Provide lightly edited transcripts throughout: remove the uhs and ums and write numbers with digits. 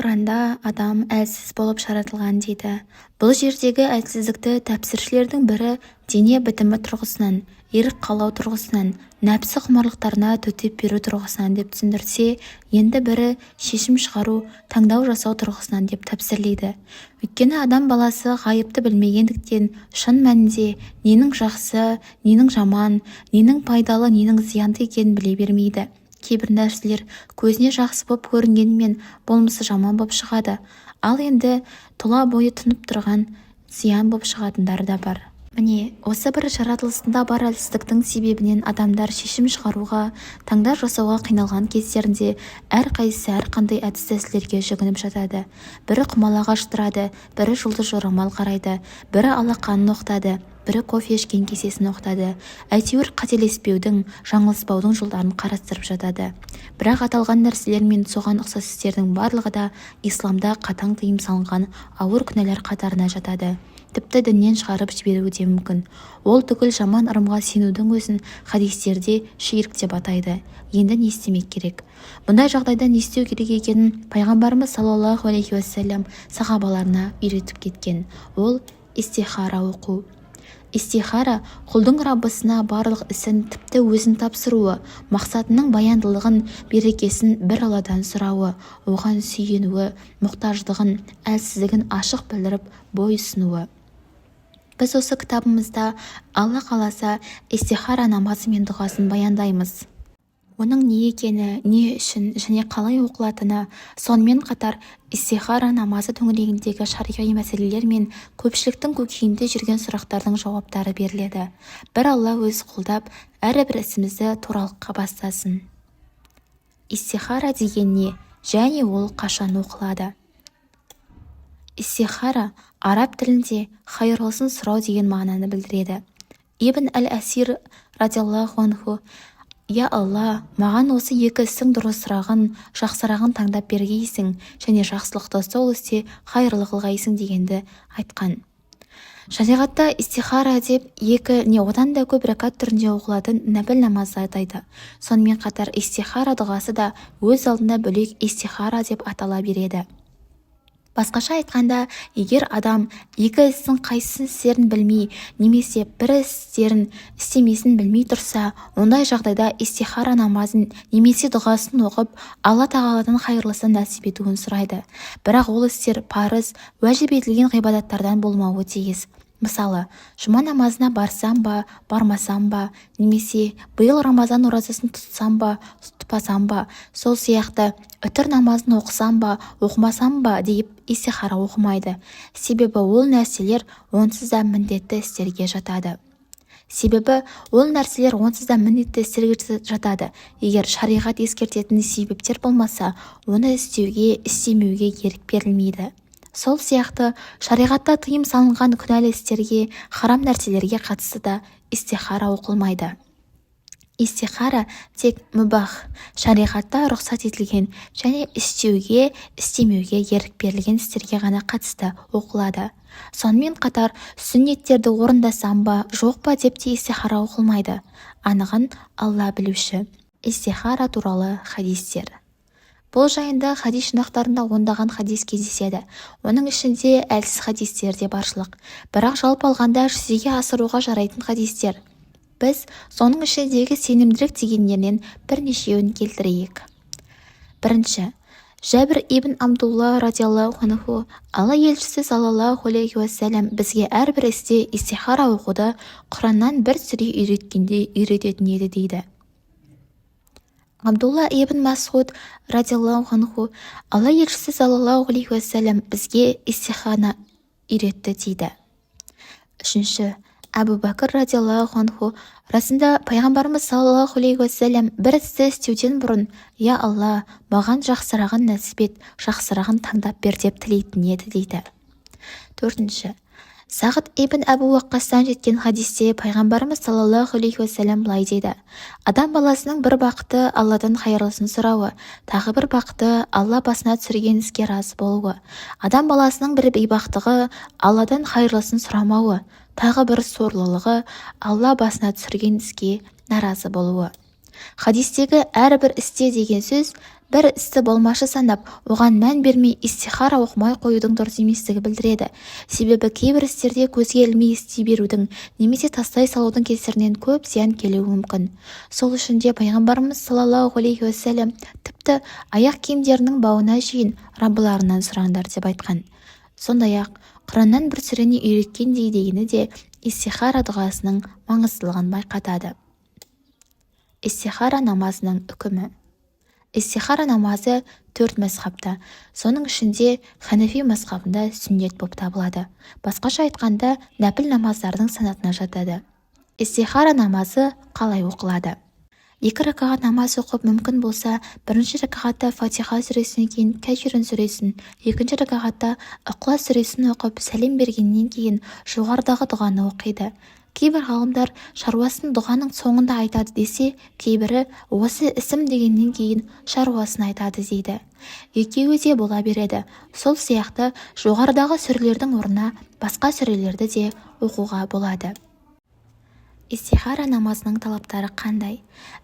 Құранда адам әлсіз болып жаратылған дейді. Бұл жердегі әлсіздікті тәпсіршілердің бірі дене бітімі тұрғысынан, ерік қалау тұрғысынан, нәпсі құмарлықтарына төтеп беру тұрғысынан деп түсіндірсе, енді бірі шешім шығару, таңдау жасау тұрғысынан деп тәпсірлейді. Өйткені адам баласы ғайыпты білмегендіктен шын мәнінде ненің жақсы, ненің жаман, ненің пайдалы, ненің зиянды екенін біле бермейді. Кейбір нәрселер көзіне жақсы боп көрінгенмен болмысы жаман боп шығады. Ал енді тұла бойы тұнып тұрған зиян боп шығатындары да бар. Міне, осы бір жаратылысында бар әлсіздіктің себебінен адамдар шешім шығаруға, таңдау жасауға қиналған кездерінде әрқайсысы әрқандай әдіс-тәсілдерге жүгініп жатады. Бірі құмалағаш тұрады, бірі жұлдыз жорамал қарайды, бірі алақанын оқтады, бірі кофе ішкен кесесін оқтады. Әйтеуір қателеспеудің, жаңылыспаудың жолдарын қарастырып жатады. Бірақ аталған нәрселер мен соған ұқсас істердің барлығы да исламда қатаң тыйым салынған ауыр күнәлар қатарына жатады. Тіпті діннен шығарып жіберуі де мүмкін. Ол түгіл жаман ырымға сенудің өзін хадистерде ширк деп атайды. Енді не істемек керек? Бұндай жағдайда не істеу керек екенін пайғамбарымыз саллаллаху алейхи уассалам сахабаларына үйретіп кеткен. Ол истихара оқу. Истихара құлдың Раббысына барлық ісін, тіпті өзін тапсыруы, мақсатының баяндылығын, берекесін бір Алладан сұрауы, оған сүйенуі, мұқтаждығын, әлсіздігін ашық білдіріп бойұсынуы. Біз осы кітабымызда Алла қаласа истихара намазы мен дұғасын баяндаймыз. Оның не екені, не үшін және қалай оқылатыны, сонымен қатар истихара намазы төңірегіндегі шариғи мәселелер мен көпшіліктің көкейінде жүрген сұрақтардың жауаптары беріледі. Бір Алла өзі қолдап, әрбір ісімізді туралыққа бастасын. Истихара деген не? Және ол қашан оқылады? Истихара араб тілінде хайырлысын сұрау деген мағынаны білдіреді. Ибн әл-Асир радиаллаху анху: «Я Алла, маған осы екі істің дұрысырағын, жақсырағын таңдап бергейсің, және жақсылықты сол істе хайырлы қылғайсың» дегенді айтқан. Шариғатта истихара деп екі не одан да көп рәкат түрінде оқылатын нәпіл намазды атайды. Сонымен қатар истихара дұғасы да өз алдына бөлек истихара деп атала береді. Басқаша айтқанда, егер адам екі істің қайсысын істерін білмей, немесе бір істерін істемесін білмей тұрса, ондай жағдайда истихара намазын немесе дұғасын оқып, Алла тағаладан хайырлысын нәсіп етуін сұрайды. Бірақ ол істер парыз, уәжіп етілген ғибадаттардан болмауы тиіс. Мысалы, жұма намазына барсам ба, бармасам ба, немесе биыл Рамазан оразасын тұтсам ба, тұтпасам ба, сол сияқты үтір намазын оқысам ба, оқымасам ба deyip истихара оқымайды. Себебі ол нәрселер онсыз да міндетті істерге жатады. Егер шариғат ескертетін себептер болмаса, оны істеуге, істемеуге ерік берілмейді. Сол сияқты шариғатта тыйым салынған күнәлі істерге, харам нәрселерге қатысты да истихара оқылмайды. Истихара тек мүбах, шариғатта рұқсат етілген және істеуге, істемеуге ерік берілген істерге ғана қатысты оқылады. Сонымен қатар сүннеттерді орындасам ба, жоқ па деп те истихара оқылмайды. Анығын Алла білуші. Истихара туралы хадистер. Бұл жайында хадис жинақтарында ондаған хадис кездеседі. Оның ішінде әлсіз хадистер де баршылық. Бірақ жалпы алғанда жүзеге асыруға жарайтын хадистер. Біз соның ішіндегі сенімдірек дегендерінен бірнешеуін келтірейік. Бірінші, Жәбір ибн Абдулла радиаллаху анху: Алла елшісі саллаллаху алейхи уассалам бізге әрбір істе истихара оқуды Құраннан бір сүре үйреткендей үйрететін еді дейді. Абдулла ибн Масуд радиаллаху анху: Алла елшісі саллаллаху алейхи уассалам бізге истихара үйретті дейді. Үшінші, Әбу Бәкір радиаллаху анху: расында пайғамбарымыз саллаллаху алейхи уассалам бір істі істеуден бұрын: Я Алла, маған жақсырағын нәсіп ет, жақсырағын таңдап бер деп тілейтін еді дейді. Төртінші, Сағид ибн Әбу Уаққастан жеткен хадисте пайғамбарымыз саллаллаху алейхи уассалам былай дейді: адам баласының бір бақыты Алладан хайырлысын сұрауы, тағы бір бақыты Алла басына түсірген іске разы болуы. Адам баласының бір бейбақтығы Алладан хайырлысын сұрамауы, тағы бір сорлылығы Алла басына түсірген іске наразы болуы. Хадистегі әрбір істе деген сөз бір істі болмашы санап, оған мән бермей истихара оқымай қоюдың дұрыс еместігі білдіреді. Себебі кейбір істерде көзге ілмей істей берудің немесе тастай салудың кесірінен көп зиян келуі мүмкін. Сол үшін де пайғамбарымыз саллаллаху алейхи уассалам тіпті аяқ киімдерінің бауына шейін Раббыларынан сұраңдар деп айтқан. Сондай-ақ Құраннан бір сүрені үйреткендей дегені де истихара дұғасының маңыздылығын байқатады. Истихара намазының үкімі. Истихара намазы 4 мазхабта, соның ішінде Ханафи мазхабында сүннет болып табылады. Басқаша айтқанда, нәпіл намаздардың санатына жатады. Истихара намазы қалай оқылады? 2 ракағат намаз оқып мүмкін болса, бірінші ракағатта Фатиха сүресінен кейін Кафирун сүресін, екінші ракағатта Иқлас сүресін оқып сәлем бергеннен кейін жоғарыдағы дұғаны оқиды. Кейбір ғалымдар шаруасын дұғаның соңында айтады десе, кейбірі осы ісім дегеннен кейін шаруасын айтады дейді. Екеуі де бола береді. Сол сияқты жоғарыдағы сүрелердің орнына басқа сүрелерді де оқуға болады. Истихара намазының талаптары қандай?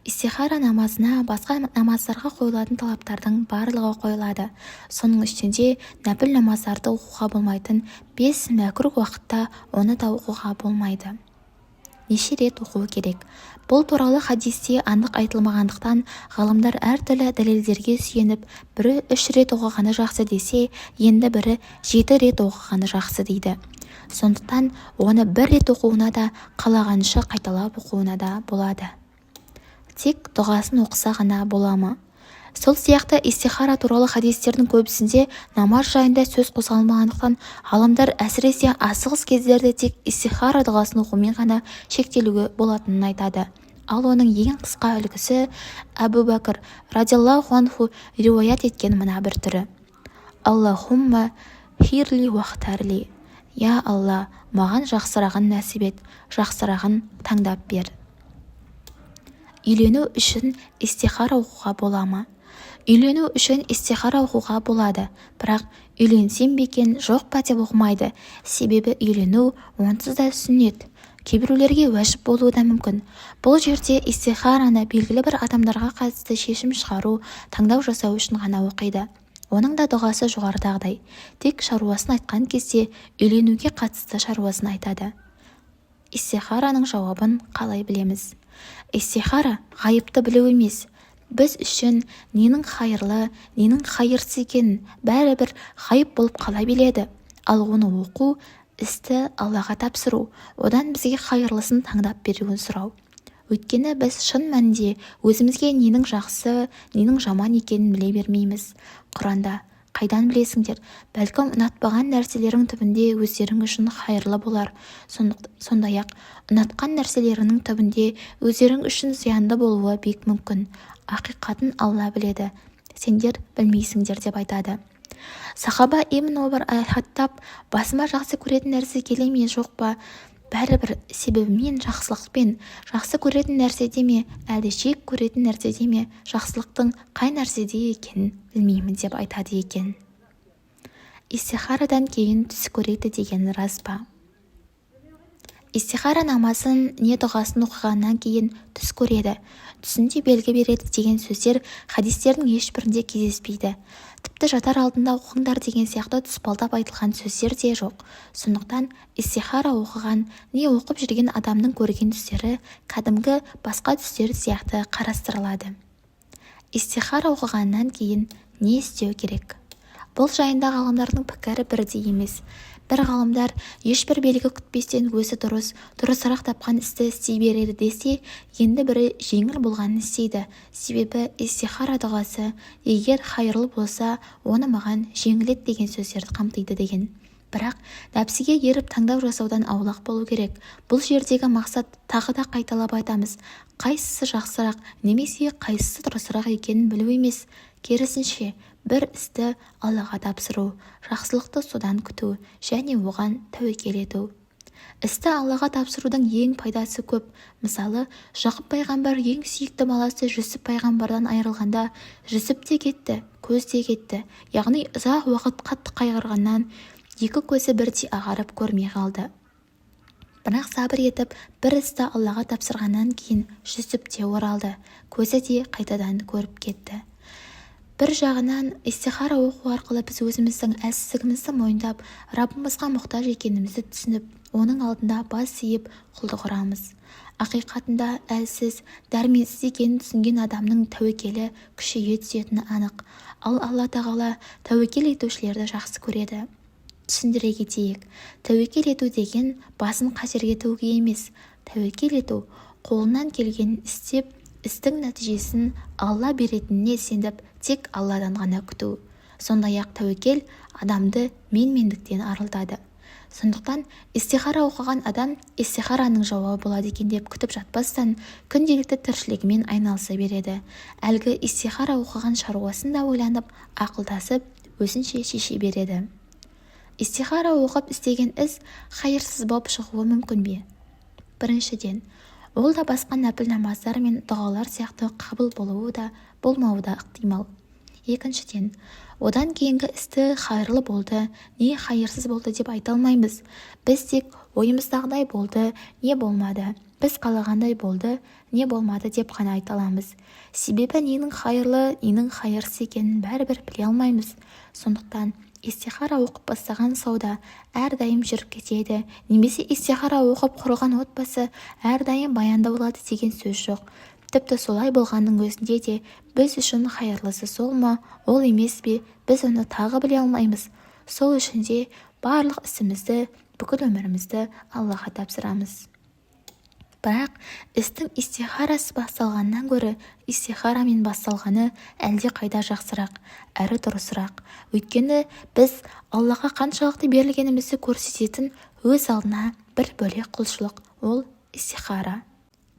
Истихара намазына басқа намаздарға қойылатын талаптардың барлығы қойылады. Соның ішінде нәпіл намаздарды оқуға болмайтын 5 мәкрух уақытта оны да оқуға болмайды. Неше рет оқу керек? Бұл туралы хадисте анық айтылмағандықтан ғалымдар әртүрлі дәлелдерге сүйеніп, бірі 3 рет оқығаны жақсы десе, енді бірі 7 рет оқығаны жақсы дейді. Сондықтан оны 1 рет оқуына да, қалағанша қайталап оқуына да болады. Тек дұғасын оқыса ғана бола ма? Сол сияқты истихара туралы хадистердің көбісінде намаз жайында сөз қозғалмағандықтан ғалымдар әсіресе асығыс кездерде тек истихара дұғасын оқумен ғана шектелуге болатынын айтады. Ал оның ең қысқа үлгісі Әбу Бәкір радиаллаху анху риуаят еткен мына бір түрі. Аллахумма хирли уахтарли. Я Алла, маған жақсырағын нәсіп ет, жақсырағын таңдап бер. Үйлену үшін истихара оқуға бола ма? Үйлену үшін истихара оқуға болады, бірақ үйленсем бе екен, жоқ па деп оқымайды. Себебі үйлену онсыз да сүннет. Кейбіреулерге уәжіп болуы да мүмкін. Бұл жерде истихараны белгілі бір адамдарға қатысты шешім шығару, таңдау жасау үшін ғана оқиды. Оның да дұғасы жоғарыдағыдай. Тек шаруасын айтқан кезде үйленуге қатысты шаруасын айтады. Истихараның жауабын қалай білеміз? Истихара ғайыпты білу емес. Біз үшін ненің хайырлы, ненің хайырсыз екенін бәрібір ғайып болып қала біледі. Ал оны оқу, істі Аллаға тапсыру, одан бізге хайырлысын таңдап беруін сұрау. Өйткені біз шын мәнінде өзімізге ненің жақсы, ненің жаман екенін біле бермейміз. Құранда қайдан білесіңдер? Бәлкім ұнатпаған нәрселерің түбінде өздерің үшін хайырлы болар. Сондай-ақ ұнатқан нәрселерінің түбінде өздерің үшін зиянды болуы бек мүмкін. Ақиқатын Алла біледі, сендер білмейсіңдер деп айтады. Сахаба Ибн Умар аль-Хаттаб басыма жақсы көретін нәрсе келе ме жоқ па? Бәрібір себебі мен жақсылықпен жақсы көретін нәрседе ме, әлде шек көретін нәрседе ме, жақсылықтың қай нәрседе екенін білмеймін деп айтады екен. Истихарадан кейін түс көреді деген рас па? Истихара намазын не дұғасын оқығаннан кейін түс көреді, түсінде белгі береді деген сөздер хадистердің ешбірінде кездеспейді. Тіпті жатар алдында оқыңдар деген сияқты тұспалдап айтылған сөздер де жоқ. Сондықтан истихара оқыған не оқып жүрген адамның көрген түстері кәдімгі басқа түстер сияқты қарастырылады. Истихара оқығаннан кейін не істеу керек? Бұл жайында ғалымдардың пікірі бірдей емес. Бір ғалымдар ешбір белгі күтпестен өзі дұрысырақ тапқан істі істей береді десе, енді бірі жеңіл болғанын істейді. Себебі истихара дұғасы егер хайырлы болса, оны маған жеңілет деген сөздерді қамтиды деген. Бірақ нәпсіге еріп таңдау жасаудан аулақ болу керек. Бұл жердегі мақсат тағы да қайталап айтамыз. Қайсысы жақсырақ немесе қайсысы дұрысырақ екенін білу емес. Керісінше, бір істі Аллаға тапсыру, жақсылықты содан күту және оған тәуекел ету. Істі Аллаға тапсырудың ең пайдасы көп. Мысалы, Жақып пайғамбар ең сүйікті баласы Жүсіп пайғамбардан айырылғанда, Жүсіп те кетті, көз де кетті. Яғни ұзақ уақыт қатты қайғырғаннан екі көзі бірдей ағарып көрмей қалды. Бірақ сабыр етіп, бір істі Аллаға тапсырғаннан кейін Жүсіп те оралды, көзі де қайтадан көріп кетті. бір жағынан истихара оқу арқылы біз өзіміздің әлсіздігімізді мойындап, Раббымызға мұқтаж екенімізді түсініп, оның алдында бас иіп құлдық ұрамыз. Ақиқатында әлсіз, дәрменсіз екенін түсінген адамның тәуекелі күшейе түсетіні анық. Ал Алла тағала тәуекел етушілерді жақсы көреді. Түсіндіре кетейік, тәуекел ету деген басын қатерге тігуге емес. Тәуекел ету қолынан келгенін істеп, істің нәтижесін Алла беретініне сеніп, тек Алладан ғана күту. Сондай-ақ тәуекел адамды менмендіктен арылтады. Сондықтан истихара оқыған адам истихараның жауабы болады екен деп күтіп жатпастан, күнделікті тіршілігімен айналыса береді. Әлгі истихара оқыған шаруасын да ойланып, ақылдасып, өзінше шеше береді. Истихара оқып істеген іс хайырсыз болып шығуы мүмкін бе? Біріншіден, ол да басқа нәпіл намаздар мен дұғалар сияқты қабыл болуы да, болмауы да ықтимал. Екіншіден, одан кейінгі істі хайырлы болды, не хайырсыз болды деп айта алмаймыз. Біз тек ойымыздағыдай болды, не болмады, біз қалағандай болды, не болмады деп қана айта аламыз. Себебі ненің хайырлы, ненің хайырсыз екенін бәрібір біле алмаймыз. Сондықтан истихара оқып бастаған сауда әрдайым жүріп кетеді, немесе истихара оқып құрылған отбасы әрдайым баянды болады деген сөз жоқ. Тіпті солай болғанның өзінде де біз үшін хайырлысы сол ма, ол емес пе, біз оны тағы біле алмаймыз. Сол үшін де барлық ісімізді, бүкіл өмірімізді Аллаға тапсырамыз. Бірақ істің истихарасы басталғаннан гөрі истихарамен басталғаны әлде қайда жақсырақ, әрі дұрысырақ. Өйткені біз Аллаға қаншалықты берілгенімізді көрсететін өз алдына бір бөлек құлшылық, ол истихара.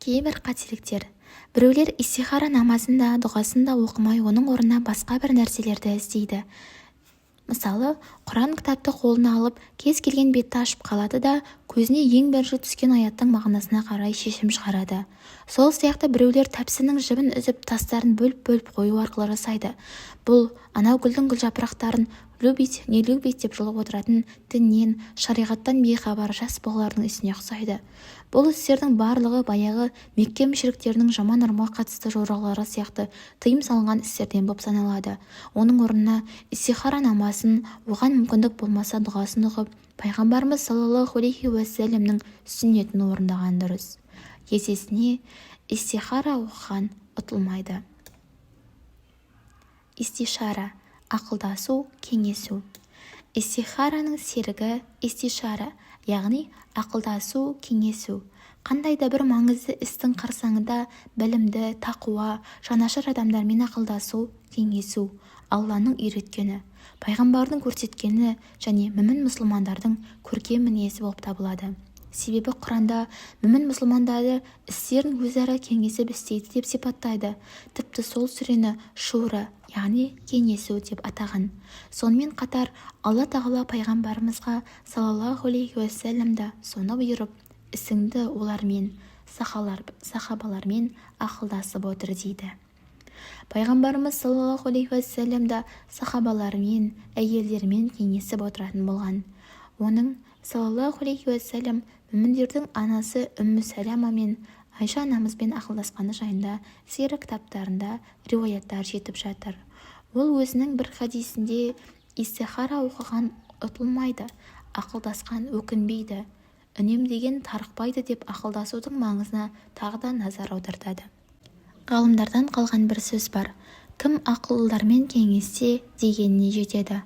Кейбір қателіктер. Біреулер истихара намазында, дұғасында оқымай, оның орнына басқа бір нәрселерді іздейді. Мысалы, Құран кітапты қолына алып, кез келген бетті ашып қалады да, көзіне ең бірінші түскен аяттың мағынасына қарай шешім шығарады. Сол сияқты біреулер тәпсірінің жібін үзіп, тастарын бөліп қою арқылы жасайды. Бұл анау гүлдің гүл жапырақтарын любить, не любить деп жұлып отыратын діннен, шариғаттан бейхабар жас балалардың ісіне ұқсайды. Бұл істердің барлығы баяғы Мекке мүшриктерінің жаман ырымға қатысты жоралары сияқты тыйым салынған істерден болып саналады. Оның орнына истихара намазын, оған мүмкіндік болмаса дұғасын оқып, пайғамбарымыз саллаллаху алейхи уассаламның сүннетін орындаған дұрыс. Есесіне истихара оқыған ұтылмайды. Истишара – ақылдасу, кеңесу. Истихараның серігі истишара, яғни ақылдасу, кеңесу. Қандай да бір маңызды істің қарсаңында білімді, тақуа, жанашыр адамдармен ақылдасу, кеңесу Алланың үйреткені, пайғамбардың көрсеткені және мүмін мұсылмандардың көркем мінезі болып табылады. Себебі Құранда мүмін мұсылмандарды істерін өзара кеңесіп істейді деп сипаттайды. Тіпті сол сүрені шура, яғни кеңесу деп атаған. Сонымен қатар Алла тағала пайғамбарымызға саллаллаху алейхи уассаламда соны бұйырып, ісіңді олармен, сахабалармен ақылдасып отыр дейді. Пайғамбарымыз саллаллаху алейхи уассаламда сахабалармен, әйелдермен кеңесіп отыратын болған. Оның саллаллаху алейхи уассалам мүміндердің анасы Үмму Сәлама мен Айша анамызбен ақылдасқаны жайында сира кітаптарында риуаяттар жетіп жатыр. Ол өзінің бір хадисінде истихара оқыған ұтылмайды, ақылдасқан өкінбейді, үнемдеген тарықпайды деп ақылдасудың маңызына тағы да назар аудартады. Ғалымдардан қалған бір сөз бар: кім ақылдармен кеңессе дегеніне жетеді.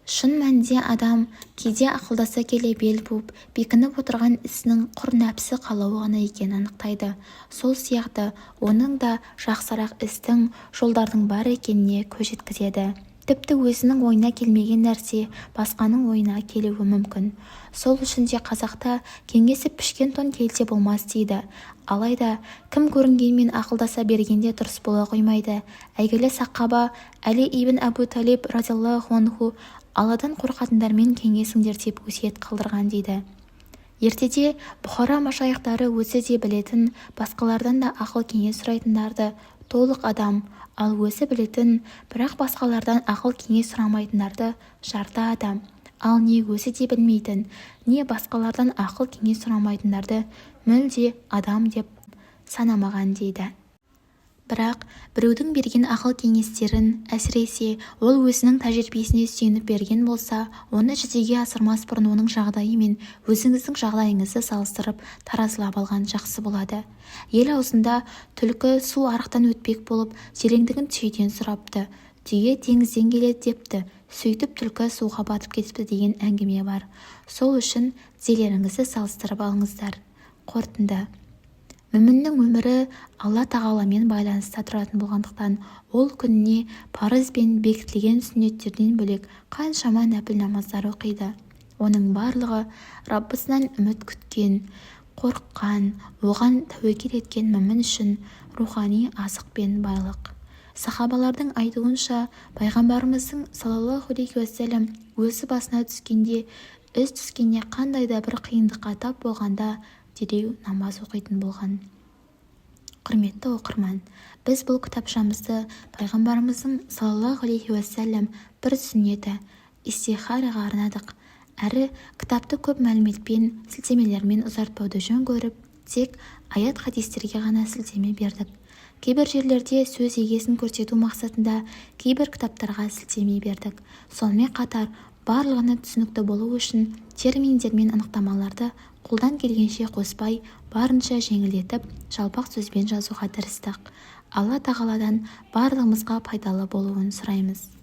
Шын мәнінде адам кейде ақылдаса келе бел буып, бекініп отырған ісінің құр нәпсі қалауы ғана екенін анықтайды. Сол сияқты оның да жақсырақ істің, жолдардың бар екеніне көз жеткізеді. Тіпті өзінің ойына келмеген нәрсе басқаның ойына келуі мүмкін. Сол үшін де қазақта кеңесіп пішкен тон келте болмас дейді. Алайда кім көрінгенмен ақылдаса бергенде дұрыс бола қоймайды. Әйгілі сахаба Әли ибн Абу Талиб радиаллаху анху Алладан қорқатындармен кеңесіңдер деп өсиет қалдырған дейді. Ертеде Бұхара машайықтары өзі де білетін, басқалардан да ақыл кеңес сұрайтындарды толық адам, ал өзі білетін, бірақ басқалардан ақыл кеңес сұрамайтындарды жарты адам, ал не өзі де білмейтін, не басқалардан ақыл кеңес сұрамайтындарды мүлде адам деп санамаған дейді. Бірақ біреудің берген ақыл-кеңестерін, әсіресе ол өзінің тәжірибесіне сүйеніп берген болса, оны жүзеге асырмас бұрын оның жағдайы мен өзіңіздің жағдайыңызды салыстырып таразылап алған жақсы болады. Ел аузында түлкі су арықтан өтпек болып тереңдігін түйеден сұрапты. Түйе теңізден келеді депті. Сөйтіп түлкі суға батып кетіпті деген әңгіме бар. Сол үшін тізелеріңізді салыстырып алыңыздар. Қорытынды. Мүміннің өмірі Алла тағаламен байланыста тұратын болғандықтан, ол күніне парыз бен бекітілген сүннеттерден бөлек қаншама нәпіл намаздар оқиды. Оның барлығы Раббысынан үміт күткен, қорыққан, оған тәуекел еткен мүмін үшін рухани азық пен байлық. Сахабалардың айтуынша, пайғамбарымыздың саллаллаху алейхи уассалам өзі басына түскенде, іс түскенде қандай да бір қиындыққа тап болғанда дереу намаз оқитын болған. Құрметті оқырман, біз бұл кітапшамызды пайғамбарымыздың саллаллаху алейхи уассалам бір сүннеті истихараға арнадық. Әрі кітапты көп мәліметпен, сілтемелермен ұзартпауды жөн көріп, тек аят хадистерге ғана сілтеме бердік. Кейбір жерлерде сөз егесін көрсету мақсатында кейбір кітаптарға сілтеме бердік. Сонымен қатар барлығына түсінікті болу үшін терминдер мен анықтамаларды қолдан келгенше қоспай, барынша жеңілдетіп, жалпақ сөзбен жазуға тырыстық. Алла тағаладан барлығымызға пайдалы болуын сұраймыз.